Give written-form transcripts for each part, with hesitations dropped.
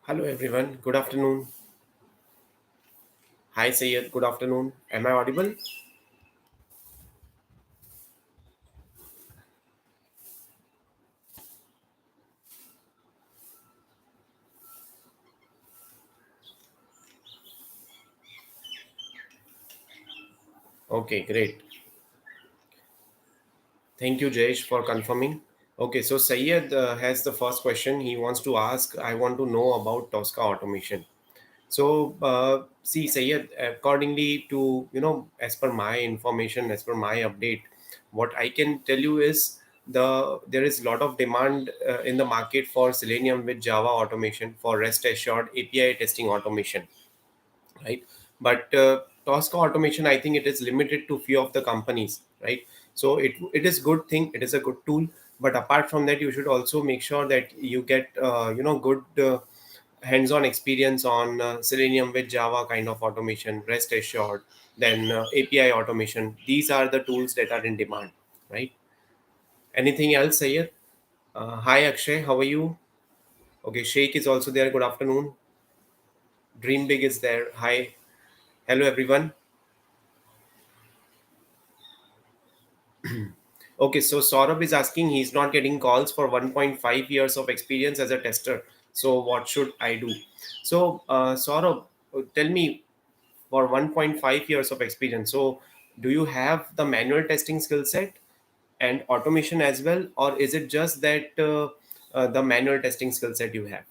Hello everyone, good afternoon. Hi Sayed, good afternoon. Am I audible? Okay, great. Thank you, Jayesh, for confirming. Okay, so Sayed has the first question. He wants to ask, I want to know about Tosca automation. So, see, Sayed, accordingly to, as per my information, as per my update, what I can tell you is there is a lot of demand in the market for Selenium with Java automation for REST assured API testing automation, right? But Tosca automation, I think it is limited to few of the companies, right? So it is good thing, it is a good tool, but apart from that, you should also make sure that you get good hands-on experience on Selenium with Java kind of automation, REST assured, then API automation. These are the tools that are in demand, right? Anything else, Sayed? Hi Akshay, how are you? Okay, Sheikh is also there. Good afternoon. Dream Big is there. Hi, hello everyone. Okay, so Saurabh is asking, he's not getting calls for 1.5 years of experience as a tester. So what should I do? So Saurabh, tell me, for 1.5 years of experience, so do you have the manual testing skill set and automation as well, or is it just that the manual testing skill set you have?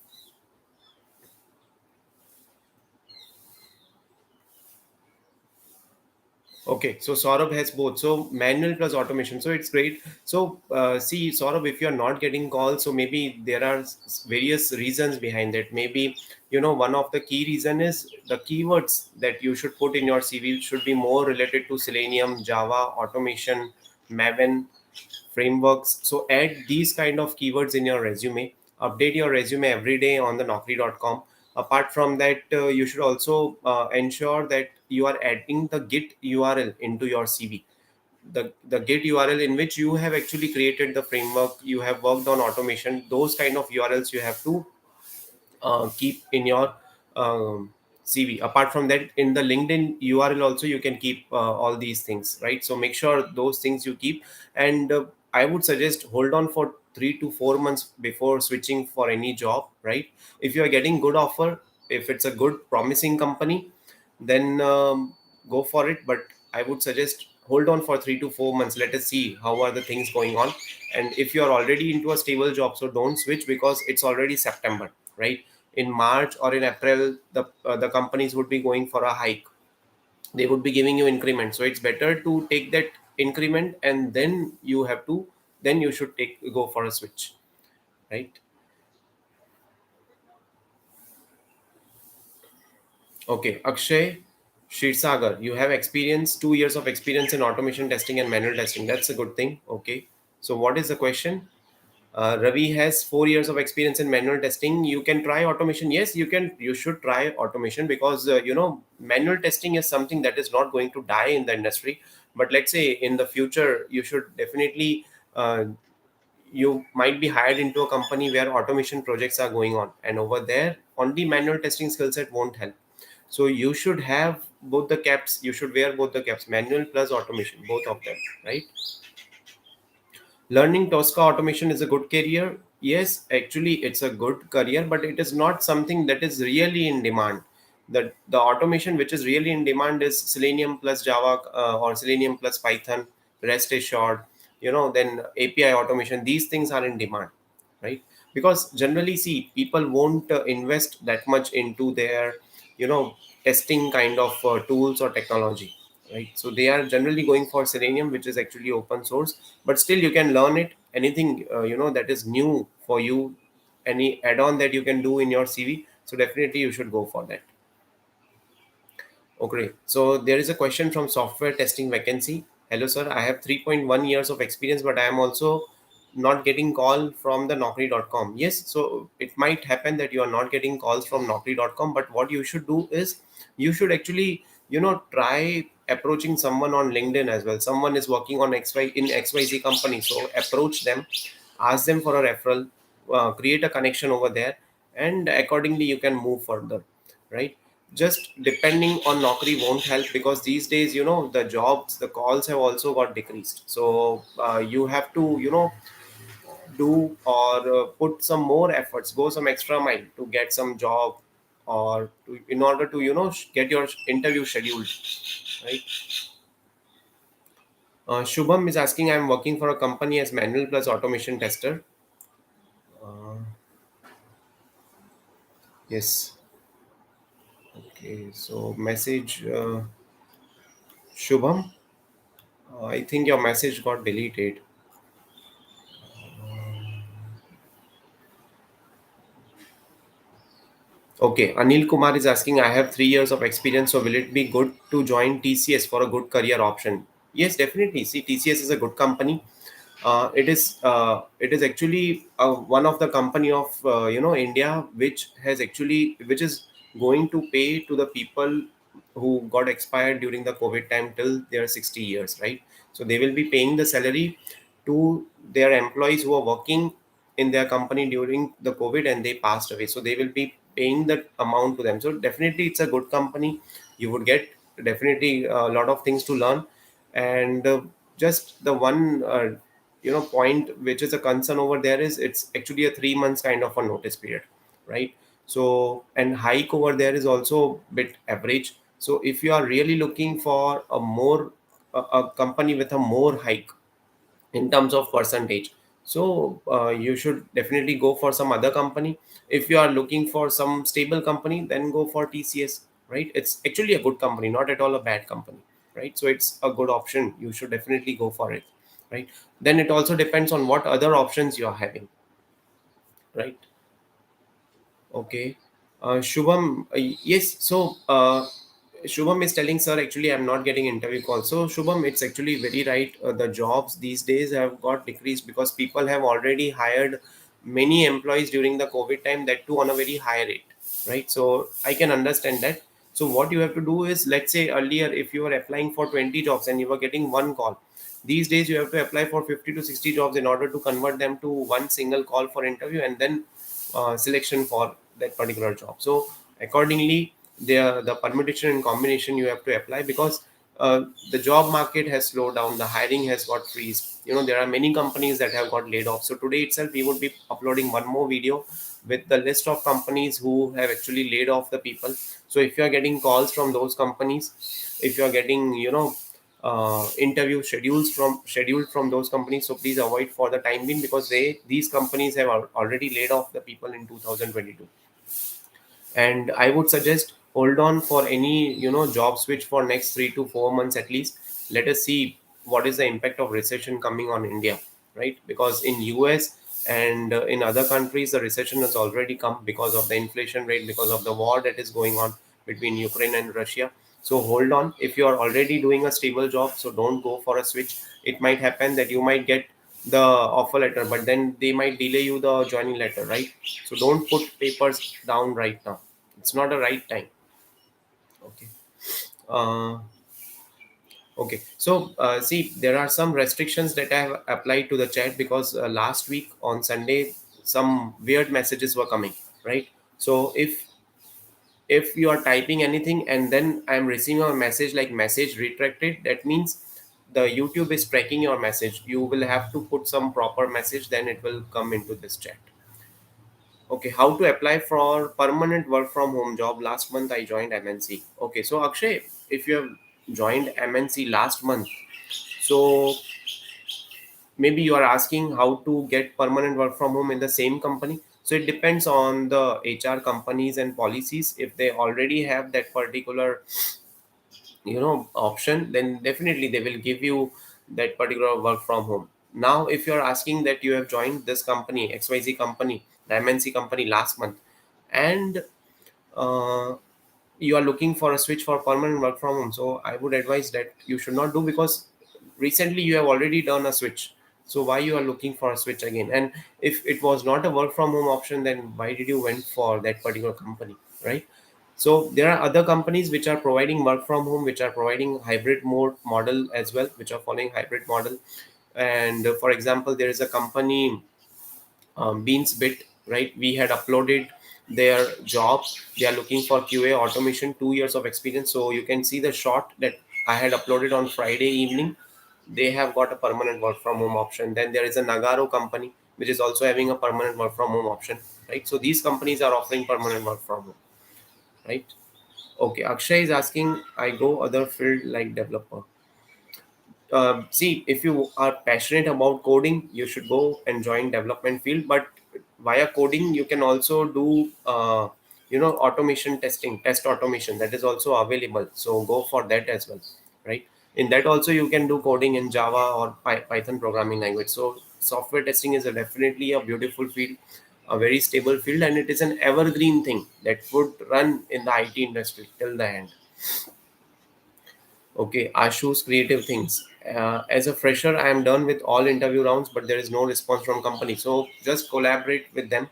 Okay, so Saurabh has both. So manual plus automation. So it's great. So see, Saurabh, if you're not getting calls, so maybe there are various reasons behind that. Maybe one of the key reason is the keywords that you should put in your CV should be more related to Selenium, Java, automation, Maven frameworks. So add these kind of keywords in your resume. Update your resume every day on the naukri.com. Apart from that, you should also ensure that you are adding the git url into your cv, the git url in which you have actually created the framework, you have worked on automation. Those kind of urls you have to keep in your CV. Apart from that, in the LinkedIn URL also you can keep all these things, right? So make sure those things you keep, and I would suggest hold on for 3 to 4 months before switching for any job, right? If you are getting good offer, if it's a good promising company, then go for it. But I would suggest hold on for 3 to 4 months. Let us see how are the things going on, and if you are already into a stable job, so don't switch because it's already September, right? In March or in April, the companies would be going for a hike. They would be giving you increment. So it's better to take that increment, and then you should take go for a switch, right? Okay, Akshay Shirsagar, you have experience, 2 years of experience in automation testing and manual testing. That's a good thing. Okay. So what is the question? Ravi has 4 years of experience in manual testing. You can try automation. Yes, you can. You should try automation because manual testing is something that is not going to die in the industry. But let's say in the future, you should definitely you might be hired into a company where automation projects are going on, and over there, only manual testing skill set won't help. So you should have both the caps. You should wear both the caps, manual plus automation, both of them, right? Learning Tosca automation is a good career. Yes, actually, it's a good career, but it is not something that is really in demand. The automation which is really in demand is Selenium plus Java or Selenium plus Python, REST assured, then API automation. These things are in demand, right? Because generally, see, people won't invest that much into their, you know, testing kind of tools or technology, right? So they are generally going for Selenium, which is actually open source, but still you can learn it. Anything that is new for you, any add-on that you can do in your CV, so definitely you should go for that. Okay, so there is a question from software testing vacancy. Hello sir, I have 3.1 years of experience, but I am also not getting call from the naukri.com. Yes, so it might happen that you are not getting calls from naukri.com, but what you should do is you should actually try approaching someone on LinkedIn as well. Someone is working on XYZ company, so approach them, ask them for a referral, create a connection over there, and accordingly you can move further, right? Just depending on Naukri won't help, because these days, the jobs, the calls have also got decreased. So you have to, do or put some more efforts, go some extra mile to get some job, or in order to, get your interview scheduled, right? Shubham is asking, I'm working for a company as manual plus automation tester. uh, yes. Okay, so message, Shubham, I think your message got deleted. Okay, Anil Kumar is asking, I have 3 years of experience, so will it be good to join TCS for a good career option? Yes, definitely. See, TCS is a good company. It is actually one of the company of India, which is going to pay to the people who got expired during the COVID time till their 60 years, right? So they will be paying the salary to their employees who are working in their company during the COVID and they passed away. So they will be paying that amount to them. So definitely it's a good company. You would get definitely a lot of things to learn. And just the one point which is a concern over there is it's actually a 3 months kind of a notice period, right? So, and hike over there is also bit average. So if you are really looking for a company with a more hike in terms of percentage, so you should definitely go for some other company. If you are looking for some stable company, then go for TCS, right? It's actually a good company, not at all a bad company, right? So it's a good option, you should definitely go for it, right? Then it also depends on what other options you are having, right? Okay. Shubham, yes. So, Shubham is telling, sir, actually, I'm not getting interview calls. So, Shubham, it's actually very right. The jobs these days have got decreased because people have already hired many employees during the COVID time, that too on a very high rate, right? So, I can understand that. So, what you have to do is, let's say earlier, if you were applying for 20 jobs and you were getting one call, these days you have to apply for 50 to 60 jobs in order to convert them to one single call for interview, and then selection for that particular job. So accordingly, the permutation and combination you have to apply, because the job market has slowed down, the hiring has got freeze. There are many companies that have got laid off. So today itself we would be uploading one more video with the list of companies who have actually laid off the people. So if you are getting calls from those companies, if you are getting interview scheduled from those companies, so please avoid for the time being, because these companies have already laid off the people in 2022. And I would suggest hold on for any job switch for next 3 to 4 months at least. Let us see what is the impact of recession coming on India, right? Because in US and in other countries the recession has already come because of the inflation rate, because of the war that is going on between Ukraine and Russia. So hold on, if you are already doing a stable job, so don't go for a switch. It might happen that you might get the offer letter, but then they might delay you the joining letter, right? So don't put papers down right now. It's not a right time. Okay. uh, okay, so see, there are some restrictions that I have applied to the chat, because last week on Sunday some weird messages were coming, right? So if you are typing anything and then I'm receiving a message like message retracted, that means the YouTube is tracking your message. You will have to put some proper message, then it will come into this chat. Okay, how to apply for permanent work from home job? Last month I joined MNC. Okay, so Akshay, if you have joined MNC last month, so maybe you are asking how to get permanent work from home in the same company. So it depends on the HR companies and policies. If they already have that particular option, then definitely they will give you that particular work from home. Now if you're asking that you have joined this company XYZ company, the MNC company last month, and uh, you are looking for a switch for permanent work from home, so I would advise that you should not do, because recently you have already done a switch. So why you are looking for a switch again? And if it was not a work from home option, then why did you went for that particular company, right? So there are other companies which are providing work from home, which are providing hybrid mode model as well, which are following hybrid model. And for example, there is a company, Beansbit, right? We had uploaded their job. They are looking for QA automation, 2 years of experience. So you can see the shot that I had uploaded on Friday evening. They have got a permanent work from home option. Then there is a Nagaro company which is also having a permanent work from home option, right? So these companies are offering permanent work from home, right? Okay, Akshay is asking, I go other field like developer. See, if you are passionate about coding, you should go and join development field. But via coding, you can also do, automation testing, test automation. That is also available. So go for that as well, right? In that also, you can do coding in Java or Python programming language. So software testing is definitely a beautiful field, a very stable field, and it is an evergreen thing that would run in the IT industry till the end. Okay, Ashu's creative things. As a fresher, I am done with all interview rounds, but there is no response from company. So just collaborate with them.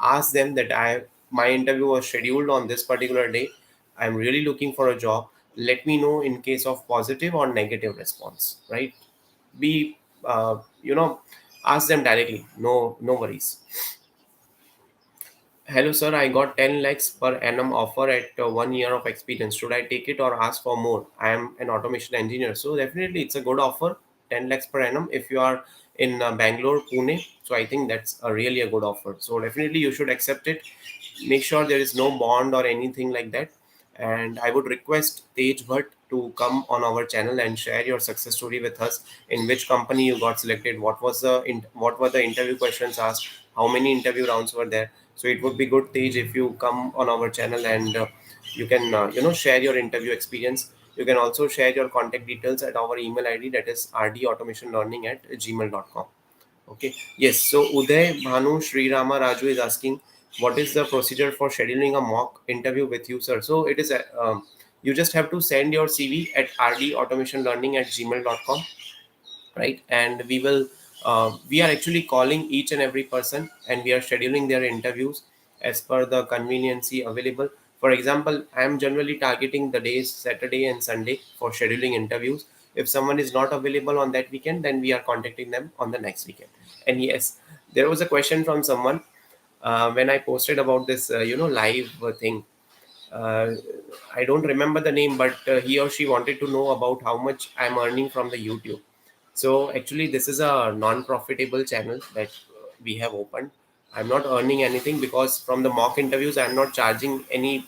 Ask them that my interview was scheduled on this particular day. I'm really looking for a job. Let me know in case of positive or negative response. Right? Be ask them directly. No worries. Hello, sir. I got 10 lakhs per annum offer at 1 year of experience. Should I take it or ask for more? I am an automation engineer. So, definitely, it's a good offer, 10 lakhs per annum. If you are in Bangalore, Pune, so I think that's really a good offer. So, definitely, you should accept it. Make sure there is no bond or anything like that. And I would request Tej Bhatt to come on our channel and share your success story with us. In which company you got selected? What were the interview questions asked? How many interview rounds were there? So it would be good, Tej, if you come on our channel and you can share your interview experience. You can also share your contact details at our email ID, that is rdautomationlearning@gmail.com. Okay. Yes. So Uday Bhanu Sri Rama Raju is asking, what is the procedure for scheduling a mock interview with you, sir? So it is you just have to send your CV at rdautomationlearning@gmail.com, right? And we are actually calling each and every person, and we are scheduling their interviews as per the conveniency available. For example, I am generally targeting the days Saturday and Sunday for scheduling interviews. If someone is not available on that weekend, then we are contacting them on the next weekend. And yes, there was a question from someone when I posted about this live thing. uh, I don't remember the name, but he or she wanted to know about how much I'm earning from the YouTube. So actually, this is a non-profitable channel that we have opened. I'm not earning anything because from the mock interviews, I'm not charging any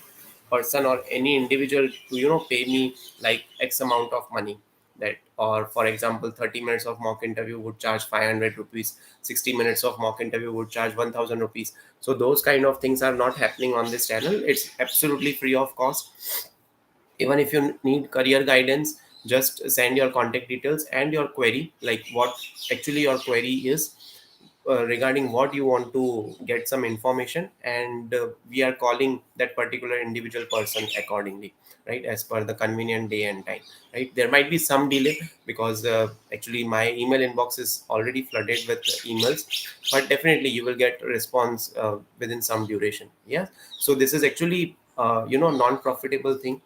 person or any individual to pay me like X amount of money. That, or for example, 30 minutes of mock interview would charge 500 rupees, 60 minutes of mock interview would charge 1000 rupees. So those kind of things are not happening on this channel. It's absolutely free of cost. Even if you need career guidance, just send your contact details and your query, like what actually your query is, regarding what you want to get some information, and we are calling that particular individual person accordingly, right, as per the convenient day and time. Right, there might be some delay because actually my email inbox is already flooded with emails, but definitely you will get a response within some duration. Yeah, so this is actually non-profitable thing,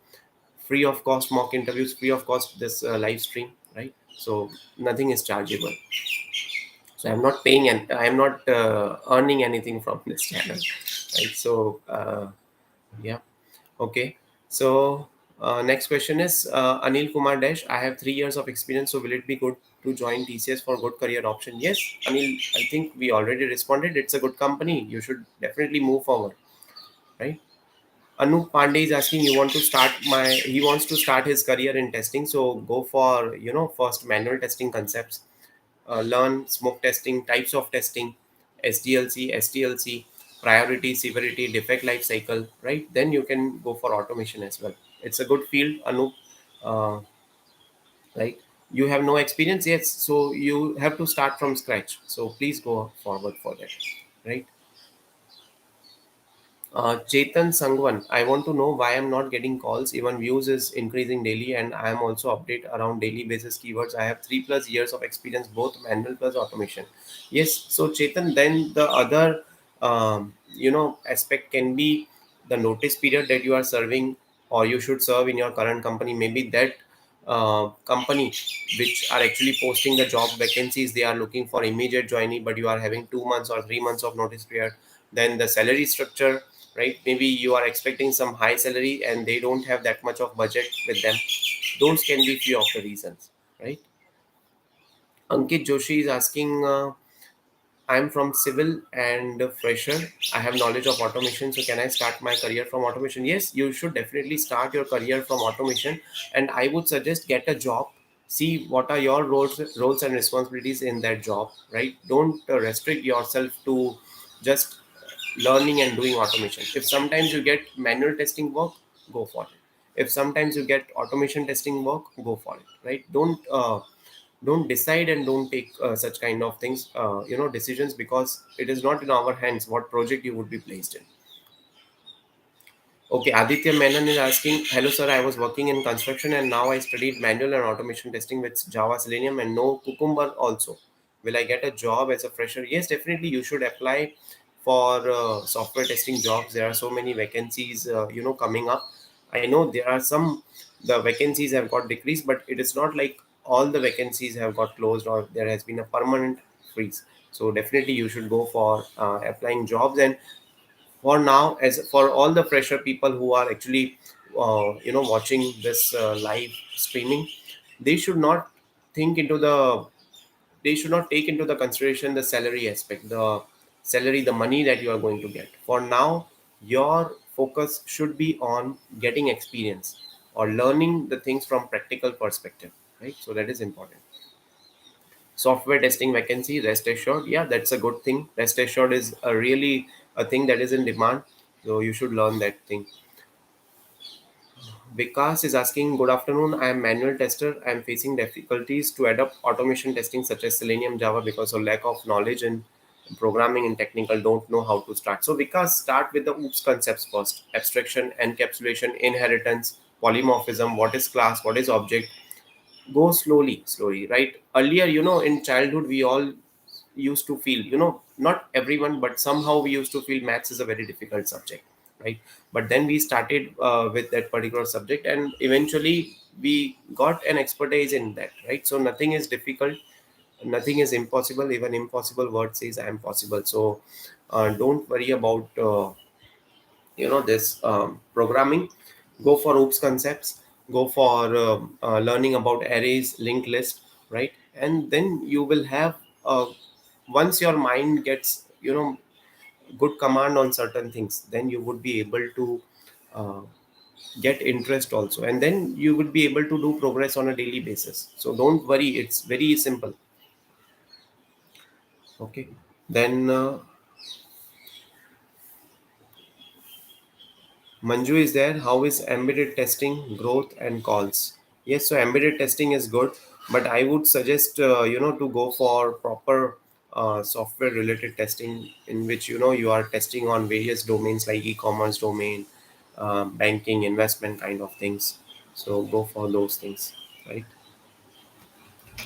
free of cost mock interviews, free of cost this live stream, right? So nothing is chargeable. So I'm not paying and I'm not earning anything from this channel, right? So yeah, okay. So next question is Anil Kumar Dash. I have 3 years of experience, so will it be good to join TCS for good career option? Yes, Anil. I think we already responded. It's a good company. You should definitely move forward, right? Anup Pandey is asking, you want to start my he wants to start his career in testing, so go for first manual testing concepts, learn smoke testing, types of testing, SDLC, STLC, priority, severity, defect life cycle, right? Then you can go for automation as well. It's a good field, Anup, uh, right? You have no experience, yes, so you have to start from scratch. So please go forward for that, right? Chetan Sangwan, I want to know why I'm not getting calls. Even views is increasing daily, and I am also update around daily basis keywords. I have 3+ years of experience, both manual plus automation. Yes, so Chetan, then the other aspect can be the notice period that you are serving, or you should serve in your current company. Maybe that company which are actually posting the job vacancies, they are looking for immediate joining, but you are having 2 months or 3 months of notice period. Then the salary structure, right? Maybe you are expecting some high salary and they don't have that much of budget with them. Those can be few of the reasons, right? Ankit Joshi is asking, I'm from civil and a fresher. I have knowledge of automation, so can I start my career from automation? Yes, you should definitely start your career from automation, and I would suggest get a job. See what are your roles and responsibilities in that job, right? Don't restrict yourself to just learning and doing automation. If sometimes you get manual testing work, go for it. If sometimes you get automation testing work, go for it, right? Don't decide and don't take such kind of things, decisions, because it is not in our hands what project you would be placed in. Okay, Aditya Menon is asking, hello sir, I was working in construction and now I studied manual and automation testing with Java, Selenium and no Cucumber also. Will I get a job as a fresher? Yes, definitely you should apply for software testing jobs. There are so many vacancies, coming up. I know there are some, the vacancies have got decreased, but it is not like all the vacancies have got closed or there has been a permanent freeze. So definitely you should go for applying jobs. And for now, as for all the fresher people who are actually watching this live streaming, they should not think into the they should not take into the consideration the salary aspect, the salary, the money that you are going to get. For now, your focus should be on getting experience or learning the things from practical perspective, right? So that is important. Software testing vacancy, rest assured, yeah, that's a good thing. Rest assured is a really a thing that is in demand, so you should learn that thing. Vikas is asking, good afternoon, I am manual tester. I am facing difficulties to adopt automation testing such as Selenium, Java because of lack of knowledge in programming and technical, don't know how to start. So Vikas, start with the oops concepts first: abstraction, encapsulation, inheritance, polymorphism, what is class, what is object. Go slowly, right? Earlier, in childhood, we all used to feel, not everyone, but somehow we used to feel maths is a very difficult subject, right? But then we started with that particular subject, and eventually we got an expertise in that, right? So nothing is difficult, nothing is impossible. Even impossible word says I am possible. So don't worry about this programming. Go for oops concepts, go for learning about arrays, linked list, right? And then you will have, once your mind gets good command on certain things, then you would be able to uh, get interest also, and then you would be able to do progress on a daily basis. So don't worry, it's very simple. Okay, then Manju is there. How is embedded testing growth and calls? Yes, so embedded testing is good, but I would suggest to go for proper software related testing, in which you are testing on various domains like e-commerce domain, banking, investment kind of things. So go for those things, right?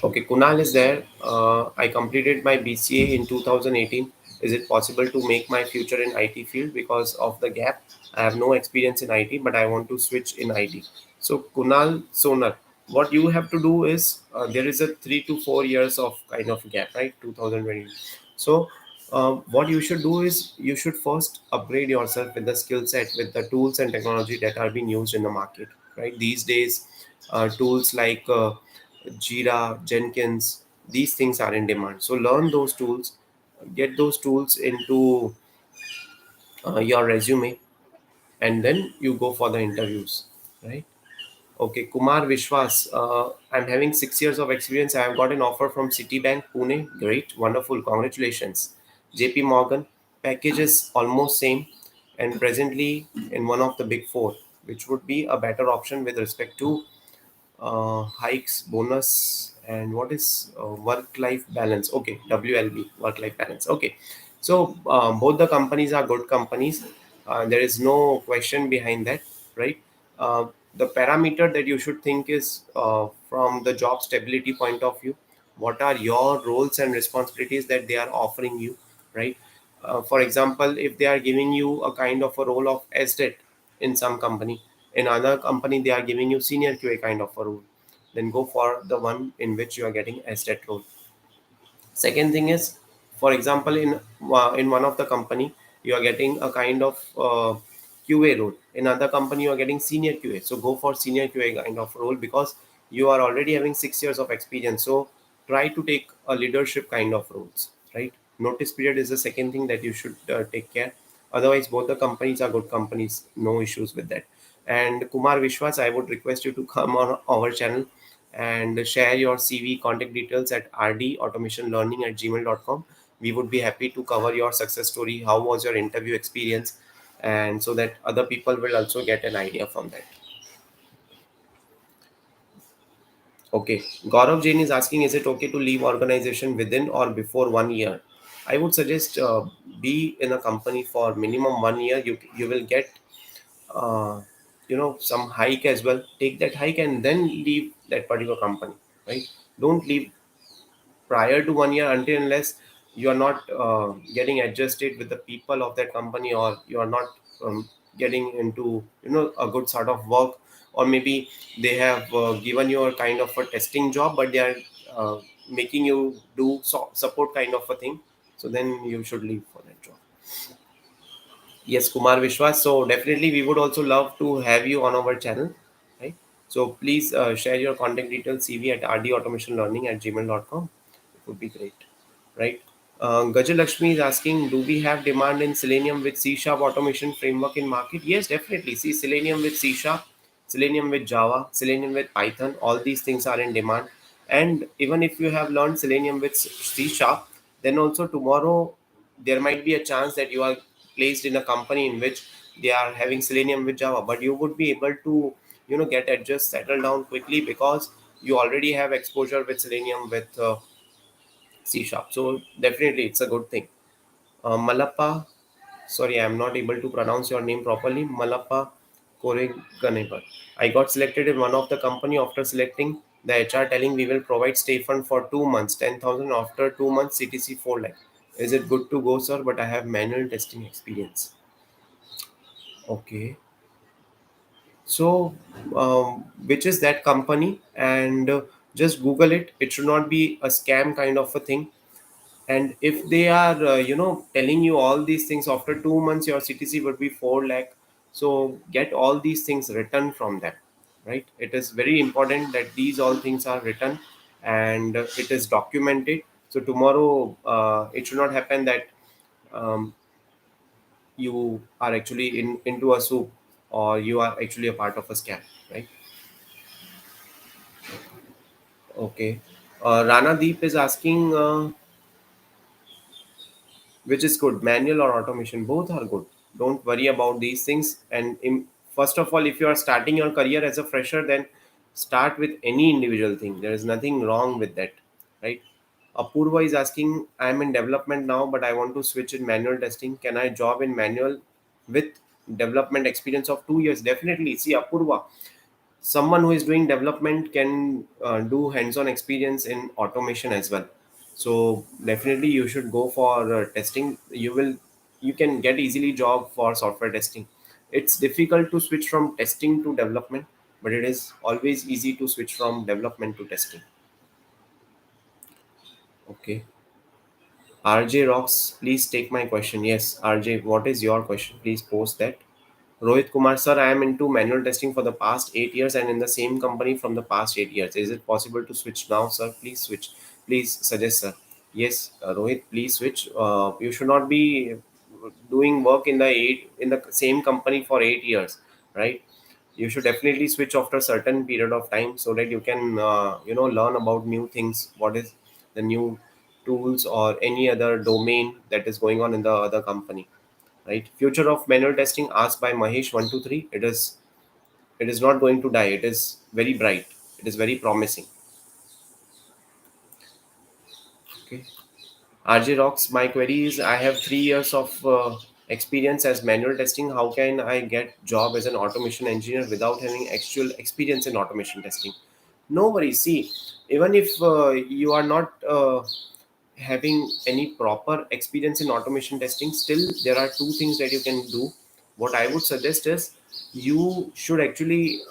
Okay, Kunal is there. I completed my BCA in 2018. Is it possible to make my future in IT field because of the gap? I have no experience in IT, but I want to switch in IT. So Kunal Sonar, what you have to do is, there is a 3 to 4 years of kind of gap, right? 2020. So what you should do is you should first upgrade yourself with the skill set, with the tools and technology that are being used in the market, right? These days, tools like Jira, Jenkins, these things are in demand. So learn those tools, get those tools into your resume, and then you go for the interviews, right? Okay, Kumar Vishwas, I'm having 6 years of experience. I have got an offer from Citibank, Pune. Great, wonderful, congratulations. JP Morgan, package is almost same, and presently in one of the big four, which would be a better option with respect to hikes, bonus, and what is work-life balance? Okay, WLB, work-life balance. Okay, so both the companies are good companies. There is no question behind that, right? The parameter that you should think is, from the job stability point of view, what are your roles and responsibilities that they are offering you, right? For example, if they are giving you a kind of a role of SDET in some company, in another company they are giving you senior QA kind of a role, then go for the one in which you are getting SDET role. Second thing is, for example, in one of the company you are getting a kind of QA role. In other company, you are getting senior QA. So go for senior QA kind of role because you are already having 6 years of experience. So try to take a leadership kind of roles, right? Notice period is the second thing that you should take care. Otherwise, both the companies are good companies. No issues with that. And Kumar Vishwas, I would request you to come on our channel and share your CV contact details at rdautomationlearning@gmail.com. We would be happy to cover your success story. How was your interview experience? And so that other people will also get an idea from that. Okay. Gaurav Jain is asking, is it okay to leave organization within or before 1 year? I would suggest be in a company for minimum 1 year. You will get some hike as well. Take that hike and then leave that particular company, right? Don't leave prior to 1 year until unless you are not getting adjusted with the people of that company, or you are not getting into a good sort of work, or maybe they have given you a kind of a testing job, but they are making you do support kind of a thing. So then you should leave for that job. Yes, Kumar Vishwas. So definitely, we would also love to have you on our channel, right? So please share your contact details, CV at rdautomationlearning@gmail.com. It would be great, right? Gajalakshmi is asking, do we have demand in Selenium with C Sharp automation framework in market? Yes, definitely. See, Selenium with C Sharp, Selenium with Java, Selenium with Python, all these things are in demand. And even if you have learned Selenium with C Sharp, then also tomorrow there might be a chance that you are placed in a company in which they are having Selenium with Java, but you would be able to get adjust, settle down quickly because you already have exposure with Selenium with C Sharp. So definitely it's a good thing. Malappa, sorry, I'm not able to pronounce your name properly. Malappa Koreganebar. I got selected in one of the company after selecting the HR telling we will provide stay fund for 2 months, 10,000 after 2 months, CTC 4 lakh. Is it good to go, sir? But I have manual testing experience. Okay. So, which is that company? And just Google it. It should not be a scam kind of a thing. And if they are telling you all these things after 2 months your CTC would be 4 lakh, so get all these things written from them, right? It is very important that these all things are written and it is documented. So tomorrow it should not happen that um, you are actually into a soup, or you are actually a part of a scam, right? Okay. Rana Deep is asking, which is good, manual or automation, both are good. Don't worry about these things. And first of all, if you are starting your career as a fresher, then start with any individual thing. There is nothing wrong with that, right? Apurva is asking, I am in development now but I want to switch in manual testing. Can I job in manual with development experience of 2 years? Definitely. See, Apurva, someone who is doing development can do hands-on experience in automation as well. So definitely you should go for testing. You can get easily job for software testing. It's difficult to switch from testing to development, but it is always easy to switch from development to testing. Okay. RJ Rocks, please take my question. Yes, RJ, what is your question? Please post that. Rohit Kumar, sir, I am into manual testing for the past 8 years and in the same company from the past 8 years. Is it possible to switch now, sir? Please switch. Please suggest, sir. Yes, Rohit, please switch. You should not be doing work in the same company for 8 years, right? You should definitely switch after a certain period of time so that you can learn about new things. What is the new tools or any other domain that is going on in the other company, right? Future of manual testing asked by Mahesh 123. It is not going to die. It is very bright. It is very promising. Okay. RJ Rocks, my query is, I have 3 years of experience as manual testing. How can I get job as an automation engineer without having actual experience in automation testing? No worries. See, even if you are not having any proper experience in automation testing, still there are two things that you can do. What I would suggest is you should actually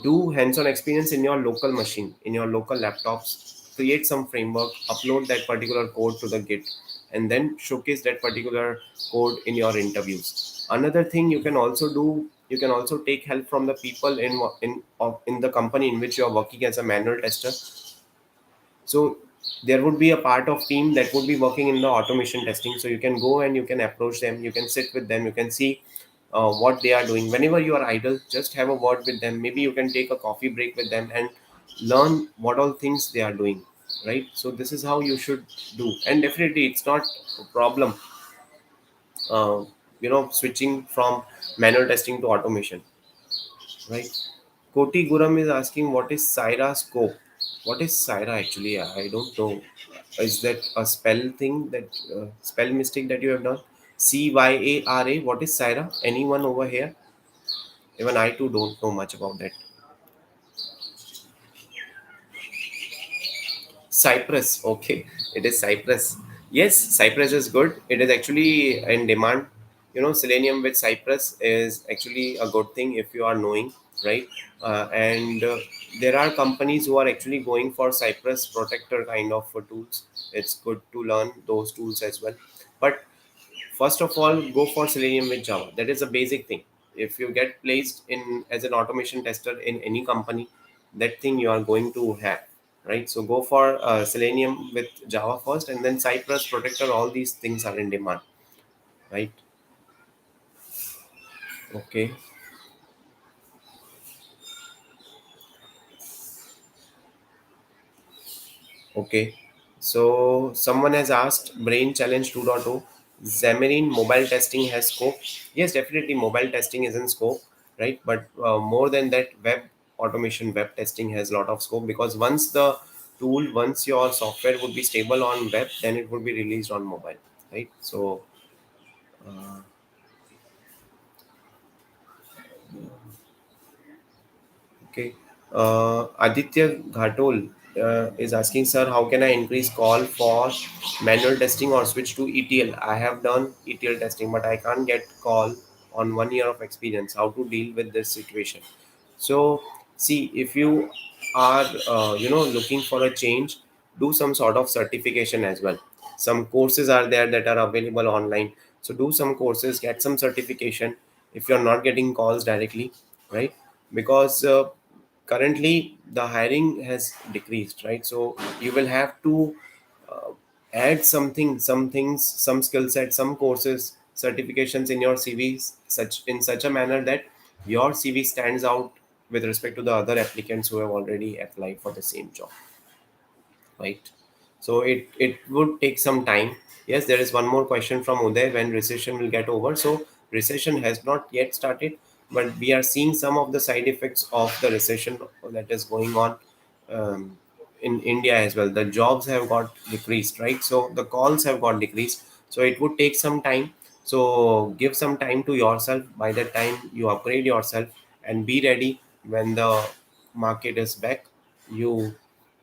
do hands-on experience in your local machine, in your local laptops. Create some framework, upload that particular code to the Git, and then showcase that particular code in your interviews. Another thing you can also do, you can also take help from the people in the company in which you are working as a manual tester. So there would be a part of team that would be working in the automation testing, so you can go and you can approach them, you can sit with them, you can see what they are doing. Whenever you are idle, just have a word with them. Maybe you can take a coffee break with them and learn what all things they are doing, right? So this is how you should do. And definitely it's not a problem, uh, switching from manual testing to automation, right? Koti Guram is asking, what is Syra scope? What is Syra actually? I don't know. Is that a spell thing, that spell mistake that you have done? Cyara. What is Syra? Anyone over here? Even I too don't know much about that. Cypress. Okay, it is Cypress. Yes, Cypress is good. It is actually in demand. Selenium with Cypress is actually a good thing if you are knowing, right? And there are companies who are actually going for Cypress protector kind of tools. It's good to learn those tools as well. But first of all, go for Selenium with Java. That is a basic thing. If you get placed in as an automation tester in any company, that thing you are going to have, right? So go for Selenium with Java first, and then Cypress, Protector. All these things are in demand, right? Okay. Okay. So someone has asked Brain Challenge 2.0, Xamarin mobile testing has scope. Yes, definitely mobile testing is in scope, right? But more than that, web automation, web testing has a lot of scope, because once your software would be stable on web, then it would be released on mobile, right? So uh, okay. Aditya Ghatol is asking, sir, how can I increase call for manual testing or switch to ETL? I have done ETL testing, but I can't get call on 1 year of experience. How to deal with this situation? So, see, if you are, looking for a change, do some sort of certification as well. Some courses are there that are available online. So, do some courses, get some certification if you're not getting calls directly, right? Because currently the hiring has decreased, right? So you will have to uh, add some things, some skill sets, some courses, certifications in your cv, such a manner that your cv stands out with respect to the other applicants who have already applied for the same job, right? So it would take some time. Yes, there is one more question from Uday, when recession will get over. So recession has not yet started, but we are seeing some of the side effects of the recession that is going on um, in India as well. The jobs have got decreased, right? So the calls have got decreased. So it would take some time. So give some time to yourself. By the time you upgrade yourself and be ready when the market is back, you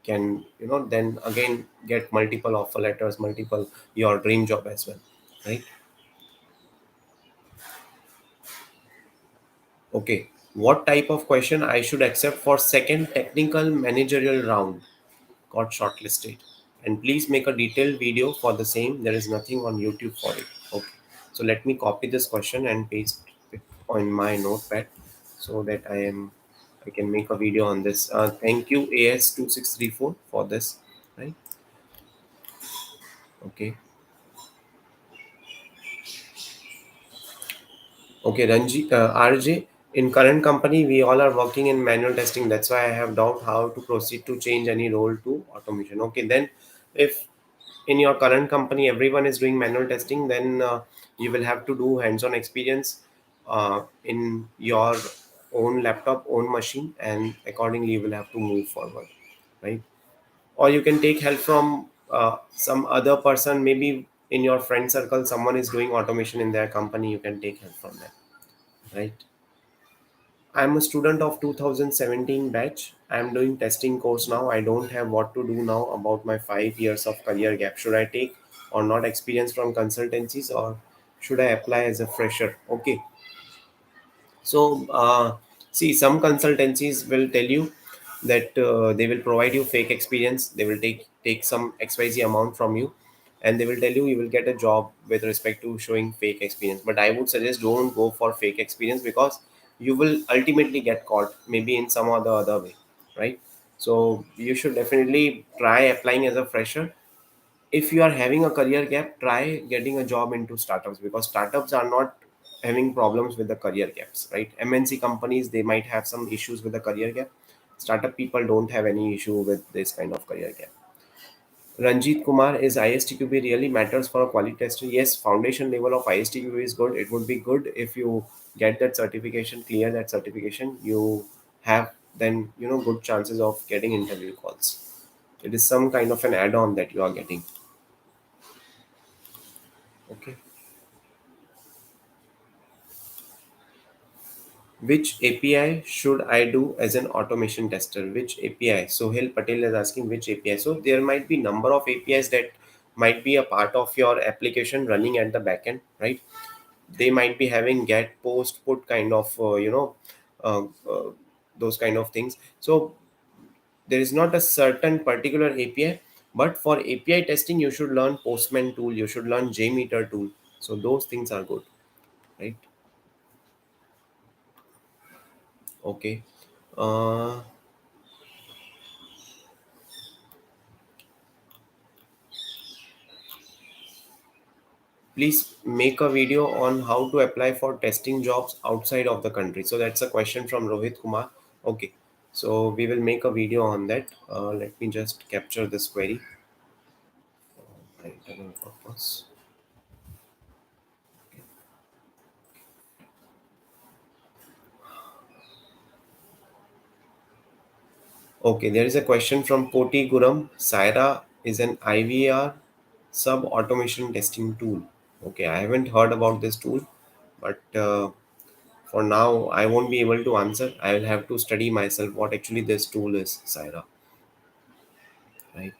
can then again get multiple offer letters, multiple your dream job as well, right? Okay, what type of question I should accept for second technical managerial round got shortlisted, and please make a detailed video for the same. There is nothing on YouTube for it. Okay, so let me copy this question and paste it on my notepad so that I can make a video on this. Thank you AS2634 for this, right? Okay. Okay, Ranji, RJ, in current company, we all are working in manual testing. That's why I have doubt how to proceed to change any role to automation. Okay, then if in your current company everyone is doing manual testing, then you will have to do hands-on experience in your own laptop, own machine, and accordingly you will have to move forward, right? Or you can take help from some other person, maybe in your friend circle, someone is doing automation in their company. You can take help from them, right? I'm a student of 2017 batch. I'm doing testing course now. I don't have what to do now about my 5 years of career gap. Should I take or not experience from consultancies, or should I apply as a fresher? Okay. So, see, some consultancies will tell you that they will provide you fake experience. They will take some XYZ amount from you, and they will tell you will get a job with respect to showing fake experience. But I would suggest don't go for fake experience, because you will ultimately get caught maybe in some or the other way, right? So you should definitely try applying as a fresher. If you are having a career gap, try getting a job into startups, because startups are not having problems with the career gaps, right? MNC companies, they might have some issues with the career gap. Startup people don't have any issue with this kind of career gap. Ranjit Kumar, is ISTQB really matters for a quality tester? Yes, foundation level of ISTQB is good. It would be good if you get that certification, clear that certification. You have then good chances of getting interview calls. It is some kind of an add-on that you are getting. Okay. Which API should I do as an automation tester? Which API? Sohail Patel is asking which API. So there might be number of APIs that might be a part of your application running at the backend, right? They might be having get, post, put kind of uh, uh, those kind of things. So there is not a certain particular API, but for API testing, you should learn Postman tool. You should learn JMeter tool. So those things are good, right? Okay. Uh, Please make a video on how to apply for testing jobs outside of the country. So that's a question from Rohit Kumar. Okay, so we will make a video on that. Let me just capture this query. Internal purpose. Okay, there is a question from Poti Guram. Saira is an IVR sub automation testing tool. Okay, I haven't heard about this tool, but for now I won't be able to answer. I will have to study myself what actually this tool is, Saira. Right.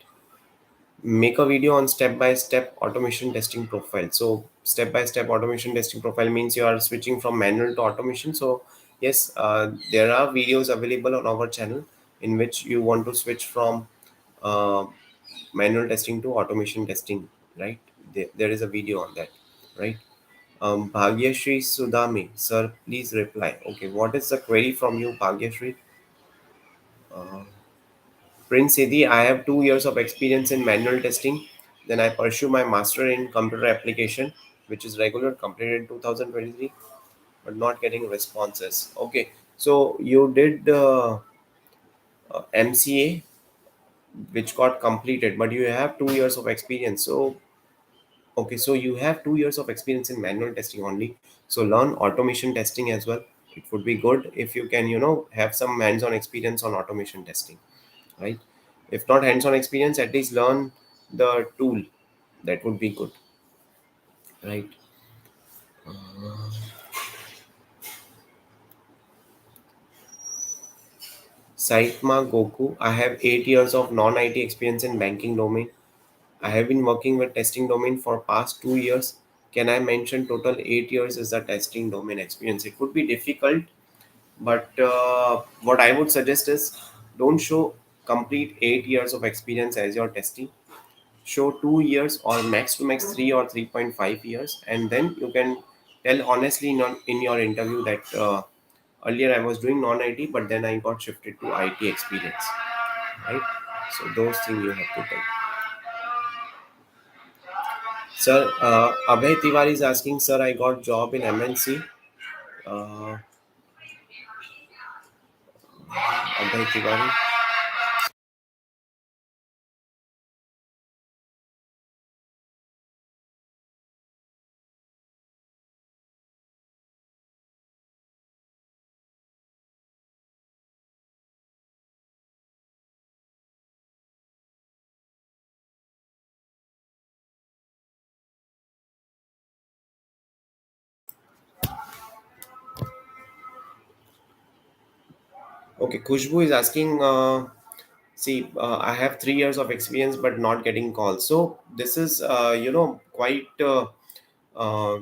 Make a video on step by step automation testing profile. So step by step automation testing profile means you are switching from manual to automation. So yes, there are videos available on our channel in which you want to switch from uh, manual testing to automation testing, right? There is a video on that, right? Bhagyashri Sudami, sir, please reply. Okay, what is the query from you, Bhagyashri? uh, Prince Siddhi, I have 2 years of experience in manual testing. Then I pursue my master in computer application, which is regular, completed in 2023, but not getting responses. Okay, so you did MCA, which got completed, but you have 2 years of experience. So okay, so you have 2 years of experience in manual testing only. So learn automation testing as well. It would be good if you can, have some hands-on experience on automation testing, right? If not hands-on experience, at least learn the tool. That would be good, right? Saitma Goku, I have 8 years of non-IT experience in banking domain. I have been working with testing domain for past 2 years. Can I mention total 8 years as the testing domain experience? It would be difficult, but what I would suggest is don't show complete 8 years of experience as your testing. Show 2 years or max to max 3 or 3.5 years, and then you can tell honestly in your interview that earlier I was doing non-IT, but then I got shifted to IT experience, right? So those things you have to tell. Sir, Abhay Tiwari is asking, sir, I got job in MNC. uh, Abhay Tiwari. Okay, Kushbu is asking, see, I have 3 years of experience but not getting calls. So this is, quite. Uh,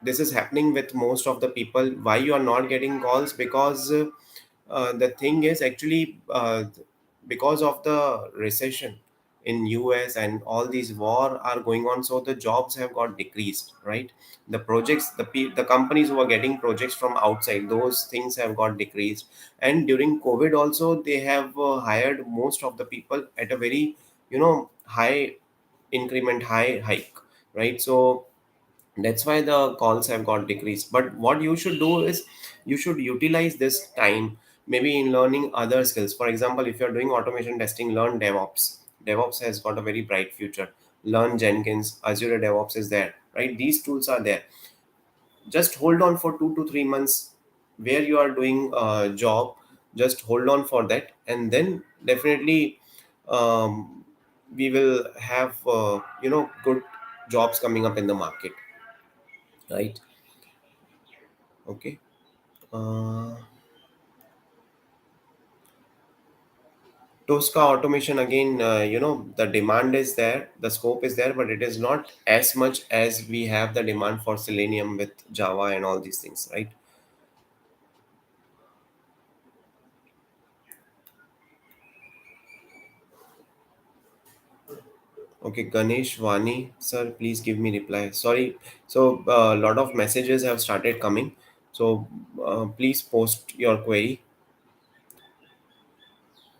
this is happening with most of the people. Why you are not getting calls? Because the thing is actually because of the recession. in US, and all these war are going on, so the jobs have got decreased, right? The projects, the companies who are getting projects from outside, those things have got decreased. And during COVID also, they have hired most of the people at a very, high increment, high hike, right? So that's why the calls have got decreased. But what you should do is, you should utilize this time maybe in learning other skills. For example, if you're doing automation testing, learn DevOps has got a very bright future. Learn Jenkins, Azure DevOps is there, right? These tools are there. Just hold on for 2 to 3 months where you are doing a job. Just hold on for that, and then definitely um, we will have good jobs coming up in the market, right? Okay. uh, Tosca automation again, the demand is there, the scope is there, but it is not as much as we have the demand for Selenium with Java and all these things, right? Okay, Ganesh Vani, sir, please give me reply. Sorry. So a lot of messages have started coming. So please post your query.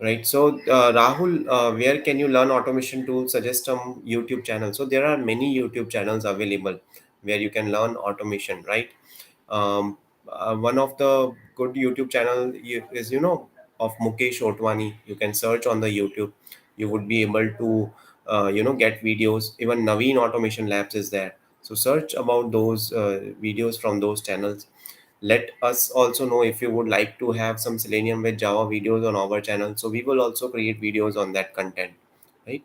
Right. So, Rahul, where can you learn automation tools? Suggest some YouTube channel. So there are many YouTube channels available where you can learn automation, right? One of the good YouTube channel is, of Mukesh Otwani. You can search on the YouTube. You would be able to, get videos. Even Naveen Automation Labs is there. So search about those videos from those channels. Let us also know if you would like to have some Selenium with Java videos on our channel. So we will also create videos on that content, right?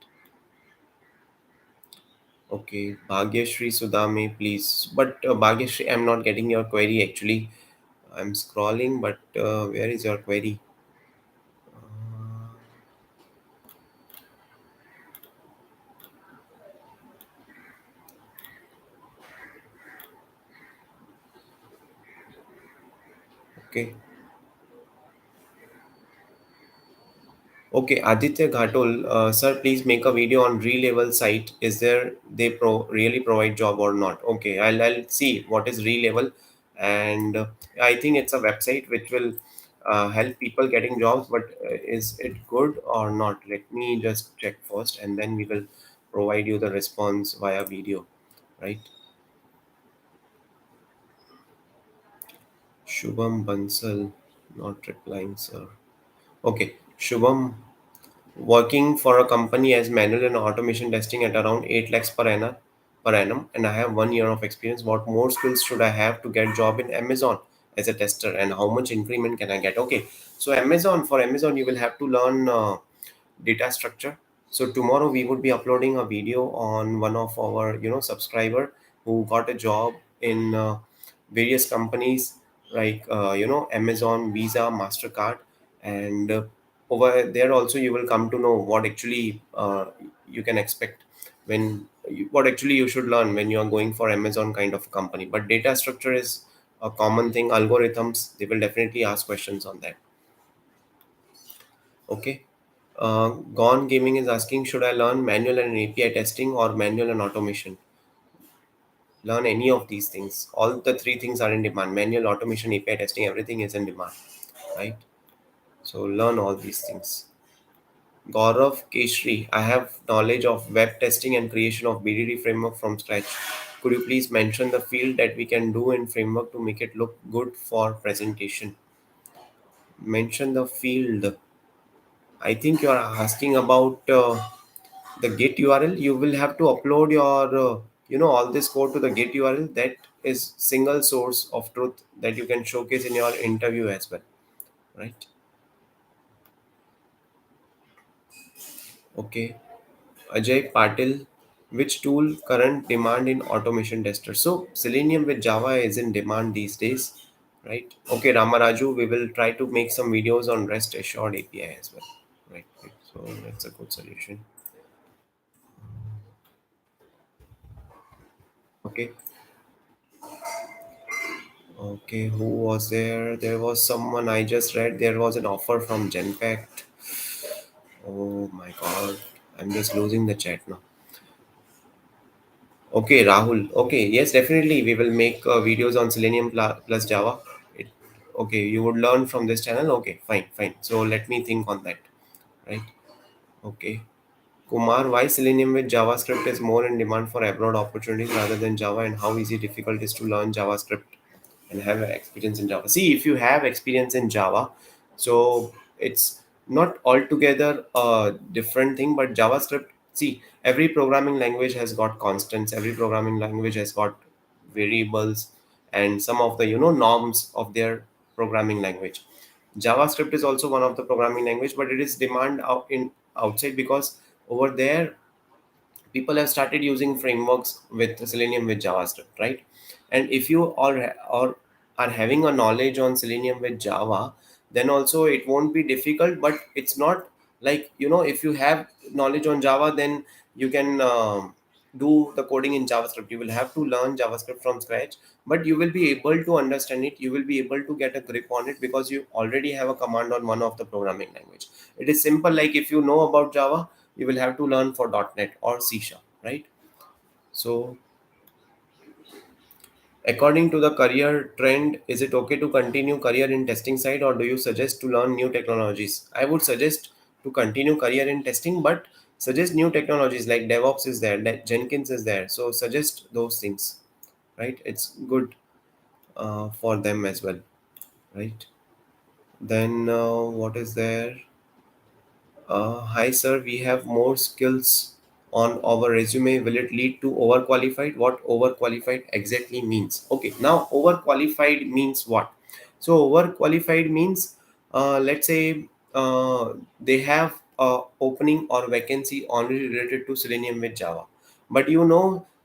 Okay, Bhagyashri Sudame, please. But Bhagyashri, I'm not getting your query actually. I'm scrolling, but where is your query? Okay. Okay, Aditya Ghatol, sir, please make a video on Relevel site. Is there they really provide job or not? Okay, I'll see what is Relevel, and I think it's a website which will help people getting jobs. But is it good or not? Let me just check first, and then we will provide you the response via video, right? Shubham Bansal, not replying, sir. Okay, Shubham, working for a company as manual and automation testing at around 8 lakhs per annum, and I have 1 year of experience. What more skills should I have to get job in Amazon as a tester, and how much increment can I get? Okay, so for Amazon you will have to learn data structure. So tomorrow we would be uploading a video on one of our subscriber who got a job in various companies like Amazon, Visa, Mastercard, and over there also you will come to know what actually you can expect what actually you should learn when you are going for Amazon kind of company. But data structure is a common thing. Algorithms, they will definitely ask questions on that. Okay. Gone Gaming is asking, should I learn manual and API testing or manual and automation? Learn any of these things. All the three things are in demand. Manual, automation, API testing, everything is in demand, right? So learn all these things. Gaurav Keshri, I have knowledge of web testing and creation of BDD framework from scratch. Could you please mention the field that we can do in framework to make it look good for presentation? Mention the field. I think you are asking about the Git URL. You will have to upload your all this code to the Git URL. That is single source of truth that you can showcase in your interview as well, right? Okay. Ajay Patil, which tool current demand in automation tester? So Selenium with Java is in demand these days, right? Okay, Ramaraju, we will try to make some videos on REST assured API as well, right? So that's a good solution. Okay. Okay, who was there? There was someone I just read. There was an offer from Genpact. Oh my god. I'm just losing the chat now. Okay, Rahul. Okay, yes, definitely. We will make videos on Selenium plus Java. It, okay, you would learn from this channel. Okay, fine, fine. So let me think on that. Right. Okay. Kumar, why Selenium with JavaScript is more in demand for abroad opportunities rather than Java, and how easy difficult is to learn JavaScript and have experience in Java? See, if you have experience in Java, so it's not altogether a different thing, but JavaScript, see, every programming language has got constants, every programming language has got variables and some of the norms of their programming language. JavaScript is also one of the programming language, but it is demand out in outside because over there people have started using frameworks with Selenium with JavaScript, right? And if you or are having a knowledge on Selenium with Java, then also it won't be difficult. But it's not like, if you have knowledge on Java, then you can do the coding in JavaScript. You will have to learn JavaScript from scratch, but you will be able to understand it. You will be able to get a grip on it because you already have a command on one of the programming language. It is simple. Like if you know about Java, you will have to learn for .NET or C Sharp, right? So, according to the career trend, is it okay to continue career in testing side, or do you suggest to learn new technologies? I would suggest to continue career in testing, but suggest new technologies like DevOps is there, Jenkins is there. So suggest those things, right? It's good for them as well, right? Then what is there? Hi, sir. We have more skills on our resume. Will it lead to overqualified? What overqualified exactly means? Okay, now overqualified means what? So, overqualified means, let's say, they have a opening or vacancy only related to Selenium with Java. But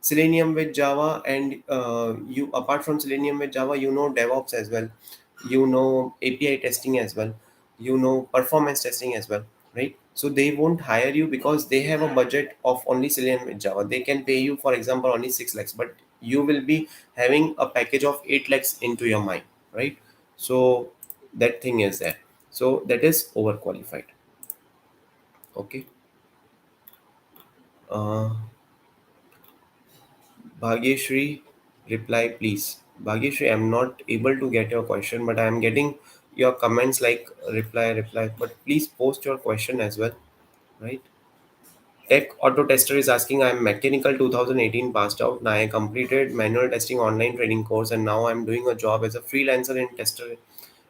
Selenium with Java, and you apart from Selenium with Java, DevOps as well, API testing as well, performance testing as well, right? So they won't hire you because they have a budget of only Selenium with Java. They can pay you, for example, only 6 lakhs, but you will be having a package of 8 lakhs into your mind, right? So that thing is there. So that is overqualified. Okay. uh, Bhagyashri, reply please. Bhagyashri, I'm not able to get your question, but I am getting your comments like reply, reply. But please post your question as well, right? Tech Auto Tester is asking, I'm mechanical 2018 passed out. Now I completed manual testing online training course, and now I'm doing a job as a freelancer in tester.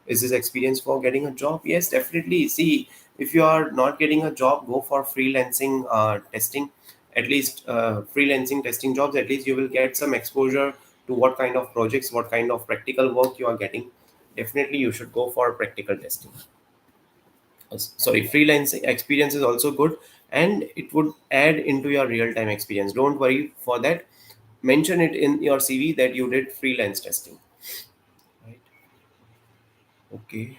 Is this experience for getting a job? Yes, definitely. See, if you are not getting a job, go for freelancing testing. At least freelancing testing jobs, at least you will get some exposure to what kind of projects, what kind of practical work you are getting. Definitely, you should go for practical testing. Sorry, freelancing experience is also good, and it would add into your real time experience. Don't worry for that. Mention it in your CV that you did freelance testing, right? Okay.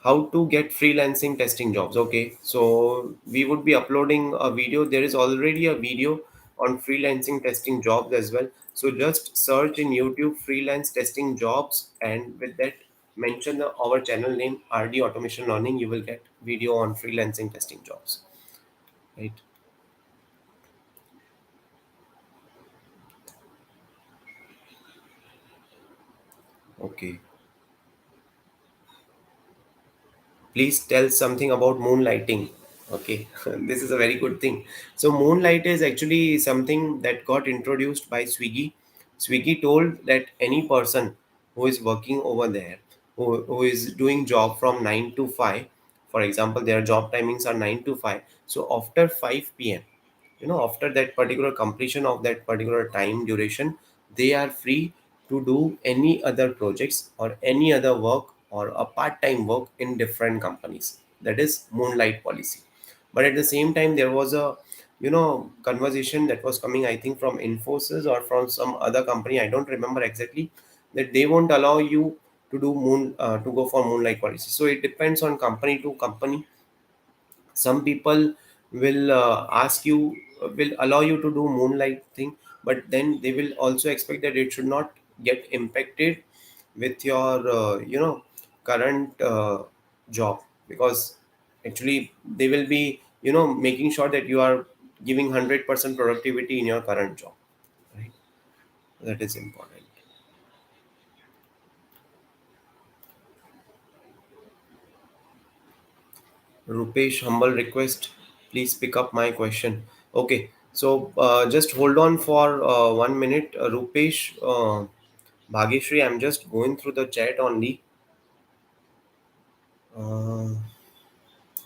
How to get freelancing testing jobs? Okay, so we would be uploading a video. There is already a video on freelancing testing jobs as well. So just search in YouTube freelance testing jobs, and with that mention our channel name RD Automation Learning. You will get video on freelancing testing jobs, right? Okay. Please tell something about moonlighting. Okay, this is a very good thing. So moonlight is actually something that got introduced by Swiggy. Swiggy told that any person who is working over there, who is doing job from 9 to 5, for example, their job timings are 9 to 5. So after 5 p.m., after that particular completion of that particular time duration, they are free to do any other projects or any other work or a part-time work in different companies. That is moonlight policy. But at the same time, there was a conversation that was coming, I think, from Infosys or from some other company, I don't remember exactly, that they won't allow you to do to go for moonlight policy. So it depends on company to company. Some people will will allow you to do moonlight thing, but then they will also expect that it should not get impacted with your current job, because Actually, they will be, making sure that you are giving 100% productivity in your current job, right? That is important. Rupesh, humble request, please pick up my question. Okay, so just hold on for 1 minute. Rupesh, Bhageshri, I'm just going through the chat only. Uh,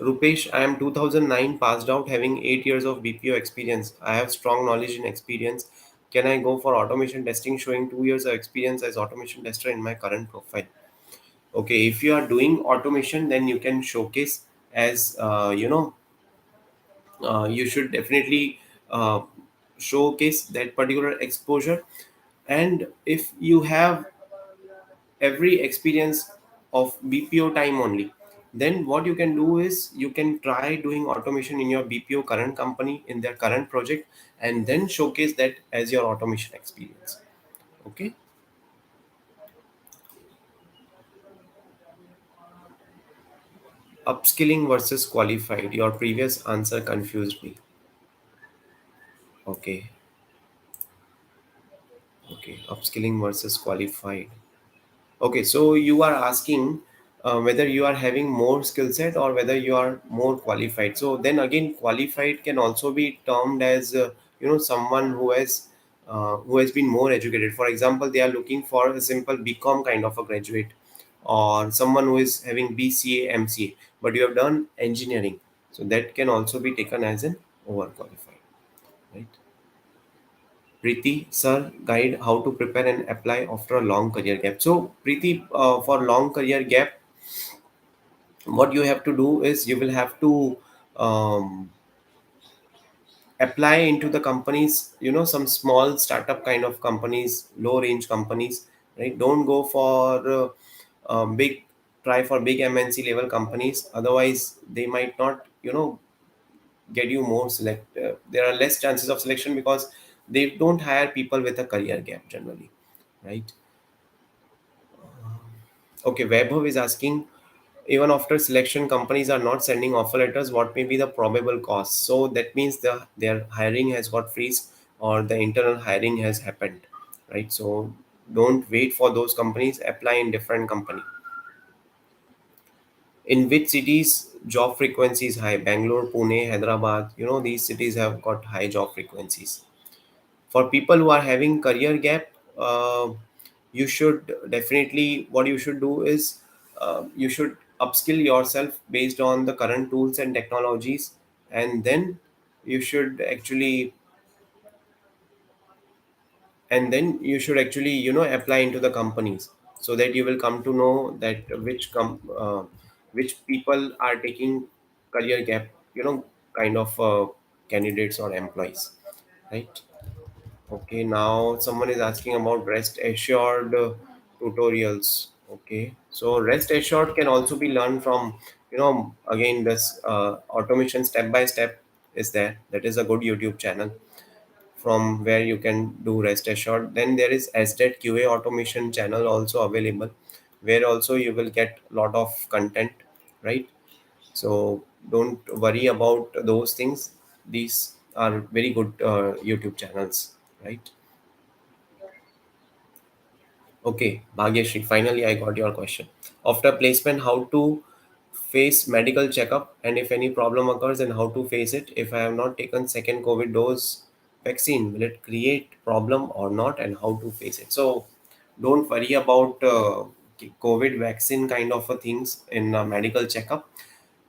Rupesh, I am 2009 passed out having 8 years of BPO experience. I have strong knowledge in experience. Can I go for automation testing showing 2 years of experience as automation tester in my current profile? Okay, if you are doing automation, then you can showcase as, you should definitely uh, showcase that particular exposure. And if you have every experience of BPO time only, then what you can do is you can try doing automation in your BPO current company in their current project, and then showcase that as your automation experience. Okay. Upskilling versus qualified, your previous answer confused me. Okay. Okay, upskilling versus qualified. Okay, so you are asking whether you are having more skill set or whether you are more qualified. So then again, qualified can also be termed as, someone who has been more educated. For example, they are looking for a simple BCom kind of a graduate, or someone who is having BCA, MCA, but you have done engineering. So that can also be taken as an overqualified, right? Preeti, sir, guide how to prepare and apply after a long career gap. So, Preeti, for long career gap, what you have to do is you will have to um, apply into the companies, some small startup kind of companies, low range companies, right? Don't go for big, try for big MNC level companies. Otherwise, they might not, get you more select. There are less chances of selection because they don't hire people with a career gap generally, right? Okay, Vaibhav is asking, even after selection, companies are not sending offer letters. What may be the probable cause? So that means their hiring has got freeze, or the internal hiring has happened, right? So don't wait for those companies. Apply in different company. In which cities job frequency is high? Bangalore, Pune, Hyderabad. These cities have got high job frequencies. For people who are having career gap, you should definitely, what you should do is you should upskill yourself based on the current tools and technologies, and then you should actually apply into the companies, so that you will come to know that which people are taking career gap, kind of candidates or employees, right? Okay, now someone is asking about rest assured tutorials. Okay, so rest assured can also be learned from, again, this automation step by step is there. That is a good YouTube channel from where you can do rest assured. Then there is SDET QA automation channel also available, where also you will get a lot of content, right? So don't worry about those things. These are very good YouTube channels, right? Okay, Bhagyashri, finally I got your question. After placement, how to face medical checkup, and if any problem occurs, and how to face it. If I have not taken second COVID dose vaccine, will it create problem or not, and how to face it? So don't worry about COVID vaccine kind of a things in a medical checkup,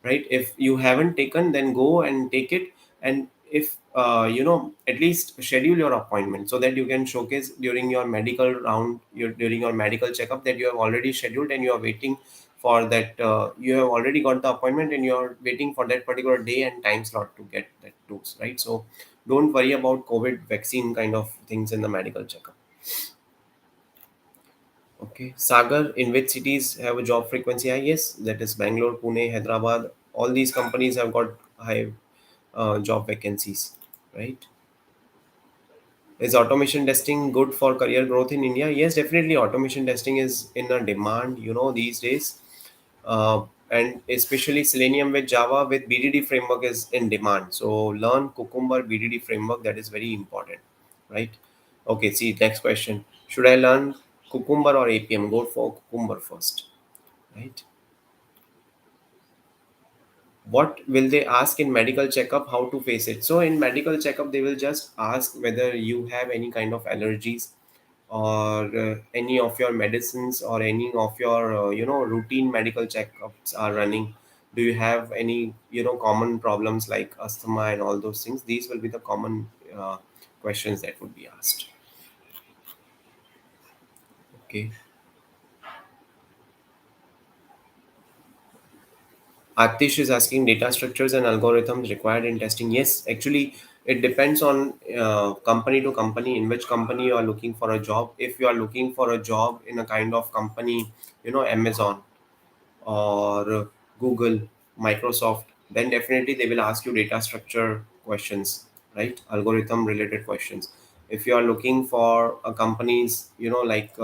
right? If you haven't taken, then go and take it. And if at least schedule your appointment, so that you can showcase during your medical round, during your medical checkup, that you have already scheduled and you are waiting for that, you have already got the appointment and you are waiting for that particular day and time slot to get that dose, right? So don't worry about COVID vaccine kind of things in the medical checkup. Okay. Sagar, in which cities have a job frequency high? Yes, that is Bangalore, Pune, Hyderabad. All these companies have got high job vacancies, right? Is automation testing good for career growth in India? Yes, definitely. Automation testing is in a demand, these days. and especially Selenium with Java with BDD framework is in demand. So learn Cucumber BDD framework, that is very important, right? Okay, see next question. Should I learn Cucumber or APM? Go for Cucumber first, right? What will they ask in medical checkup? How to face it? So in medical checkup, they will just ask whether you have any kind of allergies or any of your medicines or any of your routine medical checkups are running. Do you have any common problems like asthma and all those things? These will be the common questions that would be asked. Okay. Atish is asking data structures and algorithms required in testing. Yes, actually, it depends on company to company. In which company you are looking for a job. If you are looking for a job in a kind of company, Amazon or Google, Microsoft, then definitely they will ask you data structure questions, right? Algorithm related questions. If you are looking for a companies, like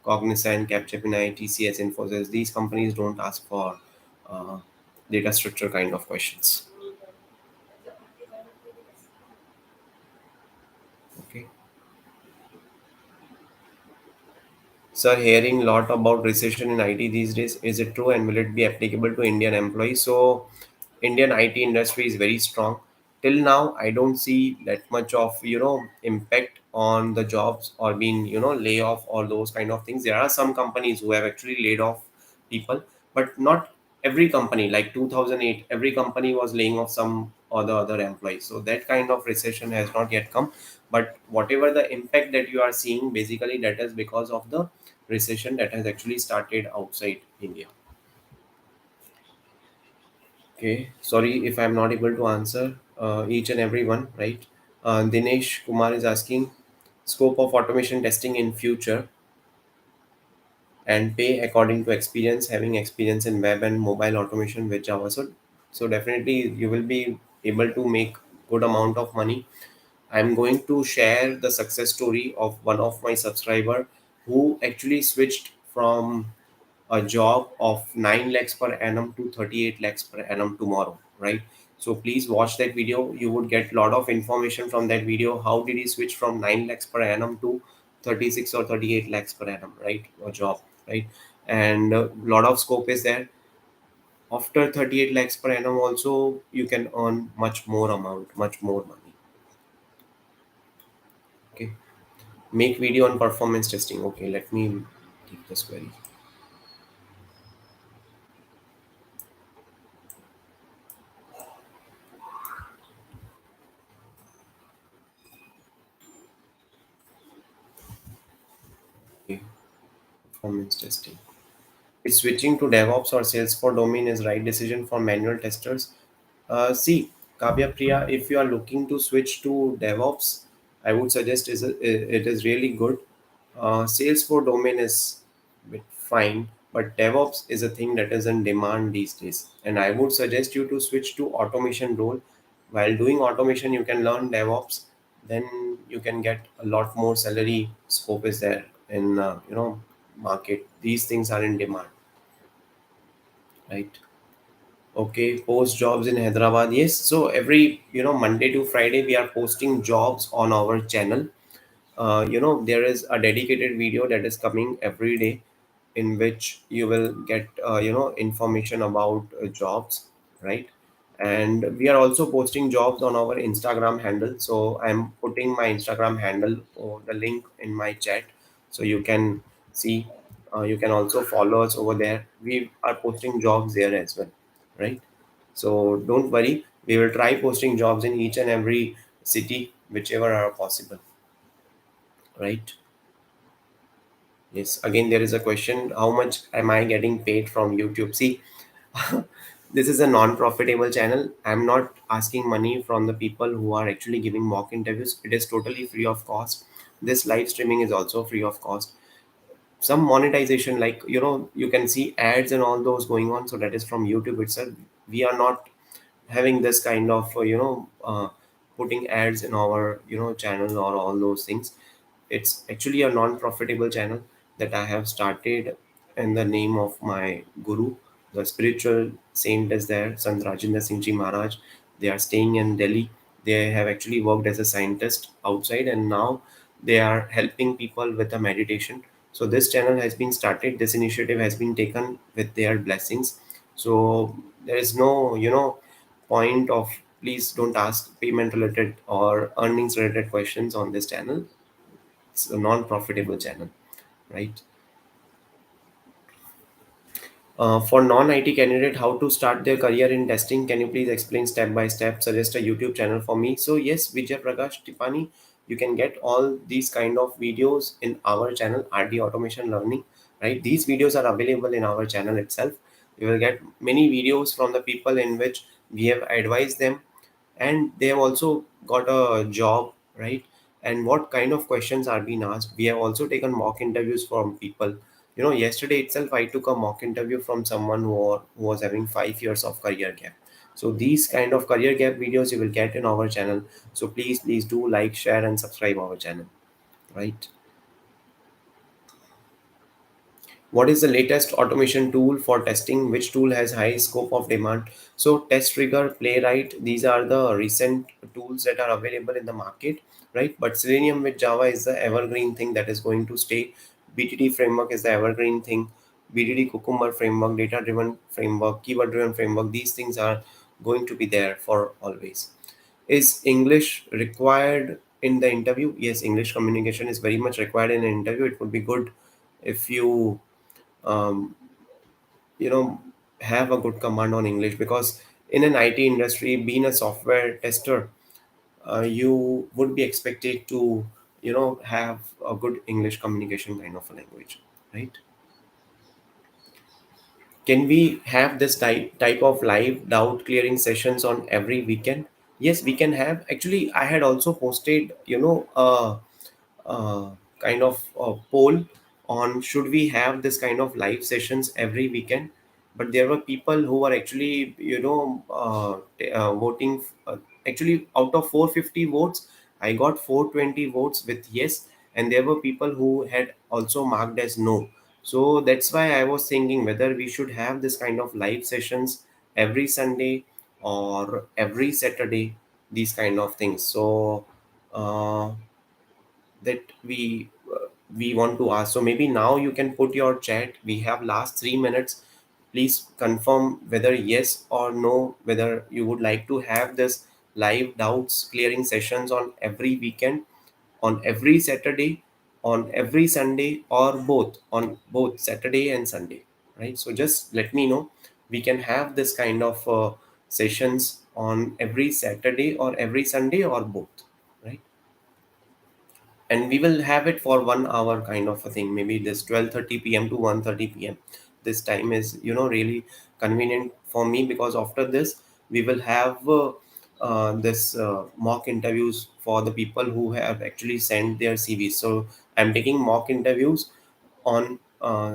Cognizant, Capgemini, TCS, Infosys, these companies don't ask for uh, data structure kind of questions. Okay. Sir, hearing a lot about recession in IT these days. Is it true and will it be applicable to Indian employees? So, Indian IT industry is very strong. Till now, I don't see that much of impact on the jobs or being layoff or those kind of things. There are some companies who have actually laid off people, but not every company. Like 2008, every company was laying off some or the other employees. So that kind of recession has not yet come. But whatever the impact that you are seeing, basically that is because of the recession that has actually started outside India. Okay, sorry if I'm not able to answer each and every one, right? Dinesh Kumar is asking scope of automation testing in future and pay according to experience, having experience in web and mobile automation with Java. So definitely you will be able to make good amount of money. I'm going to share the success story of one of my subscriber who actually switched from a job of 9 lakhs per annum to 38 lakhs per annum tomorrow, right? So please watch that video. You would get a lot of information from that video. How did he switch from 9 lakhs per annum to 36 or 38 lakhs per annum, right? A job, right? And a lot of scope is there. After 38 lakhs per annum, also you can earn much more amount, much more money. Okay. Make video on performance testing. Okay, let me take this query. Okay, performance testing. Is switching to DevOps or Salesforce domain is right decision for manual testers? See, Kavya Priya, if you are looking to switch to DevOps, I would suggest it is really good. Salesforce domain is bit fine, but DevOps is a thing that is in demand these days. And I would suggest you to switch to automation role. While doing automation, you can learn DevOps. Then you can get a lot more salary scope is there in market. These things are in demand, right? Okay, post jobs in Hyderabad. Yes, so every Monday to Friday we are posting jobs on our channel. There is a dedicated video that is coming every day in which you will get information about jobs, right? And we are also posting jobs on our Instagram handle. So I'm putting my Instagram handle or the link in my chat, so you can see. You can also follow us over there. We are posting jobs there as well, right? So don't worry, we will try posting jobs in each and every city, whichever are possible, right? Yes, again, there is a question, how much am I getting paid from YouTube? See, this is a non-profitable channel. I'm not asking money from the people who are actually giving mock interviews. It is totally free of cost. This live streaming is also free of cost. Some monetization, like you can see ads and all those going on, so that is from YouTube itself. We are not having this kind of putting ads in our channel or all those things. It's actually a non-profitable channel that I have started in the name of my guru. The spiritual saint is there, Sant Rajendra Singh Ji Maharaj. They are staying in Delhi. They have actually worked as a scientist outside, and now they are helping people with the meditation. So this channel has been started. This initiative has been taken with their blessings. So there is no, point of, please don't ask payment related or earnings related questions on this channel. It's a non-profitable channel, right? For non-IT candidate, how to start their career in testing? Can you please explain step by step? Suggest a YouTube channel for me. So yes, Vijay Prakash Tipani, you can get all these kind of videos in our channel, RD Automation Learning. Right, these videos are available in our channel itself. You will get many videos from the people in which we have advised them, and they have also got a job, right? And what kind of questions are being asked. We have also taken mock interviews from people. Yesterday itself I took a mock interview from someone who was having 5 years of career gap. So these kind of career gap videos you will get in our channel. So please do like, share, and subscribe our channel, right? What is the latest automation tool for testing? Which tool has high scope of demand? So Test Trigger, Playwright, these are the recent tools that are available in the market, right? But Selenium with Java is the evergreen thing that is going to stay. BTT framework is the evergreen thing. BTT Cucumber framework, data driven framework, keyword driven framework, these things are going to be there for always. Is English required in the interview? Yes, English communication is very much required in an interview. It would be good if you um, you know have a good command on English, because in an IT industry, being a software tester, you would be expected to have a good English communication kind of a language, right? Can we have this type of live doubt clearing sessions on every weekend? Yes, we can have. Actually, I had also posted uh, kind of poll on should we have this kind of live sessions every weekend. But there were people who were actually voting, actually out of 450 votes I got 420 votes with yes, and there were people who had also marked as no. So that's why I was thinking whether we should have this kind of live sessions every Sunday or every Saturday, these kind of things. So uh, that we want to ask. So maybe now you can put your chat. We have last 3 minutes. Please confirm whether yes or no, whether you would like to have this live doubts clearing sessions on every weekend, on every Saturday, on every Sunday, or both, on both Saturday and Sunday, right? So just let me know. We can have this kind of sessions on every Saturday or every Sunday or both, right? And we will have it for 1 hour kind of a thing, maybe this 12:30 p.m. to 1:30 p.m. This time is really convenient for me, because after this we will have this mock interviews for the people who have actually sent their CVs. So I'm taking mock interviews on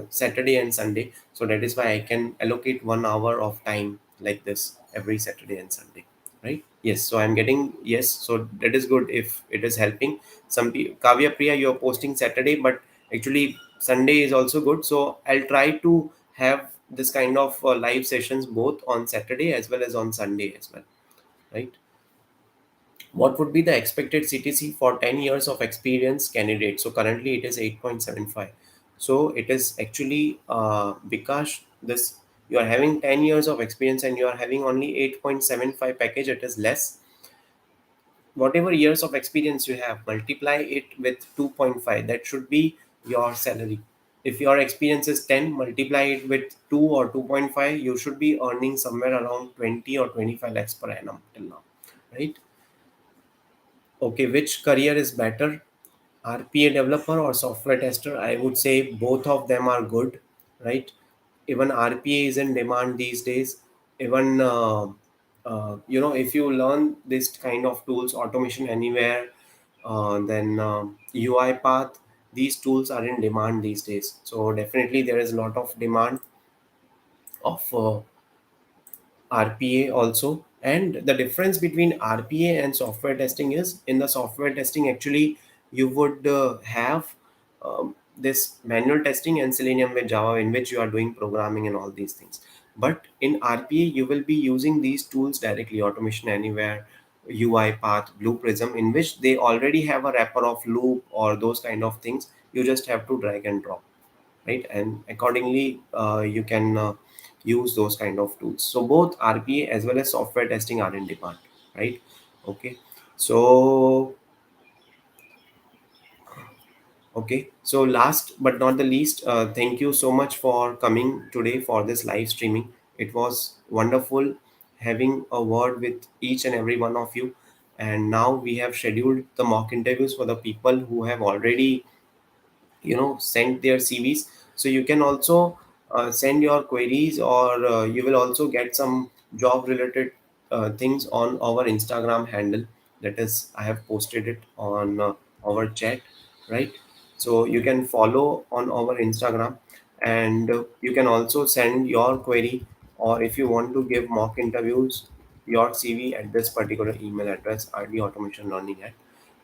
Saturday and Sunday. So that is why I can allocate 1 hour of time like this every Saturday and Sunday. Right? Yes. So I'm getting yes. So that is good if it is helping. Kavya Priya, you're posting Saturday, but actually Sunday is also good. So I'll try to have this kind of live sessions both on Saturday as well as on Sunday as well. Right? What would be the expected CTC for 10 years of experience candidate? So currently it is 8.75. So it is actually because this you are having 10 years of experience and you are having only 8.75 package, it is less. Whatever years of experience you have, multiply it with 2.5. That should be your salary. If your experience is 10, multiply it with 2 or 2.5, you should be earning somewhere around 20 or 25 lakhs per annum till now, right? Okay, which career is better, RPA developer or software tester? I would say both of them are good, right? Even RPA is in demand these days. Even if you learn this kind of tools, automation anywhere, then UiPath, these tools are in demand these days. So definitely there is a lot of demand of RPA also. And the difference between RPA and software testing is, in the software testing, actually, you would have this manual testing and Selenium with Java, in which you are doing programming and all these things. But in RPA, you will be using these tools directly, Automation Anywhere, UiPath, Blue Prism, in which they already have a wrapper of loop or those kind of things. You just have to drag and drop, right? And accordingly, you can use those kind of tools. So both RPA as well as software testing are in demand, right? Okay. So okay, so last but not the least, thank you so much for coming today for this live streaming. It was wonderful having a word with each and every one of you. And now we have scheduled the mock interviews for the people who have already, send their CVs. So you can also send your queries, or you will also get some job related things on our Instagram handle. That is, I have posted it on our chat, right? So you can follow on our Instagram, and you can also send your query, or if you want to give mock interviews, your CV at this particular email address, rdautomationlearning at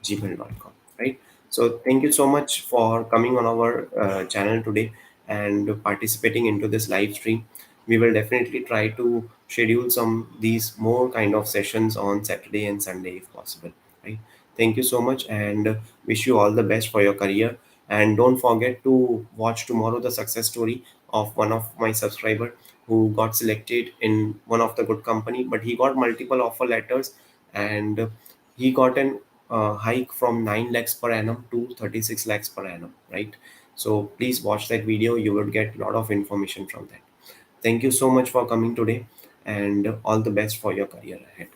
gmail.com, right? So thank you so much for coming on our channel today and participating into this live stream. We will definitely try to schedule some these more kind of sessions on Saturday and Sunday if possible. Right. Thank you so much, and wish you all the best for your career. And don't forget to watch tomorrow the success story of one of my subscriber who got selected in one of the good company, but he got multiple offer letters, and he got an hike from 9 lakhs per annum to 36 lakhs per annum, right? So please watch that video. You will get a lot of information from that. Thank you so much for coming today, and all the best for your career ahead.